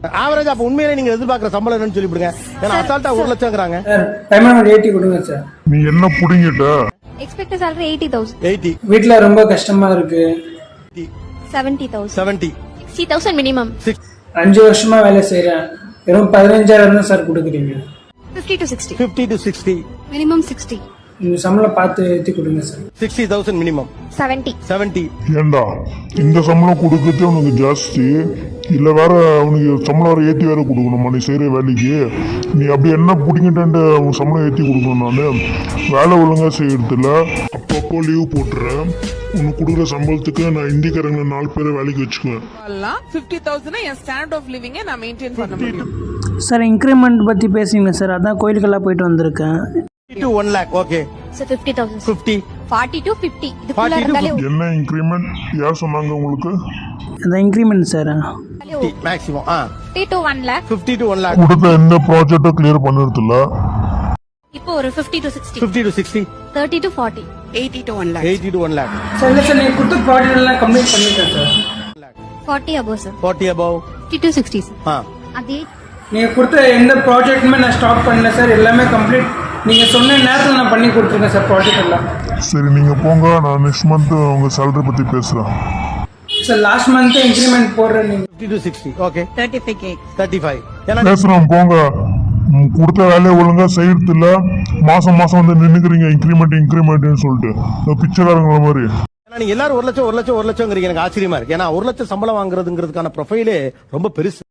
Average அப்ப உண்மையிலே நீங்க எதிர்பார்க்கிற சம்பளம் என்னன்னு சொல்லிவிடுங்க. ஏன்னா அசால்ட்டா 1 லட்சம்ங்கறாங்க. பேமெண்ட் 80 கொடுங்க சார். நீ என்ன புடிங்கிட்ட? Expected salary 80,000. 80. வீட்ல ரொம்ப கஷ்டமா இருக்கு. 70,000. 70. 60,000 minimum. 5 வருஷமா வேலை செய்றேன். வெறும் 15,000 தான் சார் கொடுக்குறீங்க. 50 to 60. 50 to 60. Minimum 60. இந்த சம்பளம் பார்த்து ஏத்தி கொடுங்க சார். 60,000 மினிமம். 70. 70. ஏண்டா இந்த சம்பளம் கொடுக்கறதே உனக்கு ஜாஸ்தி இல்ல வேற உனக்கு சம்பளம் வேற ஏத்தி வேற கொடுக்கணுமா நீ செய்யற வேலைக்கு? நீ அப்படி என்ன புடிங்கிட்டு உன் சம்பளம் ஏத்தி கொடுக்கணும். நானு வேலை ஒழுங்கா செய்யறது இல்ல, அப்பப்போ லீவ் போட்டுறேன். உனக்கு கொடுக்குற சம்பளத்துக்கு நான் இந்திக்காரங்க 4 பேரை வேலைக்கு வச்சுக்குவேன். 50,000 என் ஸ்டாண்டர்ட் ஆஃப் லிவிங்கை நான் மெயின்டைன் பண்ண முடியும். சார் இன்க்ரிமெண்ட் பத்தி பேசுங்க சார். அதான் கோயிலுக்கெல்லாம் போயிட்டு வந்திருக்கேன். 50 to 1 lakh. Okay. So 50,000. 50. 40 to 50. இதுக்குள்ள 40 to இருந்தாலே என்ன இன்க்ரிமெண்ட் யார் சொன்னாங்க உங்களுக்கு? அதான் increment sir. 50 maximum. 50 to 1 lakh. 50 to 1 lakh. கொடுத்த எந்த ப்ராஜெக்டும் கிளியர் பண்ணுறது இல்ல. இப்போ ஒரு 50 to 60. 50 to 60. 30 to 40. 80 to 1 lakh. 80 to 1 lakh. Sir இல்ல சார் நீங்க கொடுத்த ப்ராஜெக்ட் எல்லாம் கம்ப்ளீட் பண்ணிட்டேன் sir. 40 above sir. 40 above. 50 to 60 sir. அதே நீங்க கொடுத்த எந்த ப்ராஜெக்ட்டுமே நான் ஸ்டாப் பண்ணல சார். எல்லாமே கம்ப்ளீட் நீங்க சொன்ன நேரத்தில் நான் பண்ணி கொடுத்துருக்கேன் சார் ப்ராஜெக்ட் எல்லாம். சரி நீங்க போங்க, நான் நெக்ஸ்ட் மந்த் உங்க சேலரி பத்தி பேசுறேன். சார் லாஸ்ட் மந்த் இன்க்ரிமெண்ட் போடுறேன் நீங்க. 50 to 60. ஓகே. 35K. 35. ஏன்னா பேசுறோம் போங்க. கொடுத்த வேலையை ஒழுங்கா செய்யறது இல்ல, மாசம் மாசம் வந்து நின்னுக்கிறீங்க இன்க்ரிமெண்ட்னு சொல்லிட்டு பிச்சைக்காரங்கள மாதிரி. நீங்க எல்லாரும் 1 லட்சம் 1 லட்சம் 1 லட்சம்ங்கறீங்க. எனக்கு ஆச்சரியமா இருக்கு. ஏன்னா 1 லட்சம் சம்பளம் வாங்குறதுங்கிறதுக்கான ப்ரொஃபைலே ரொம்ப பெருசு.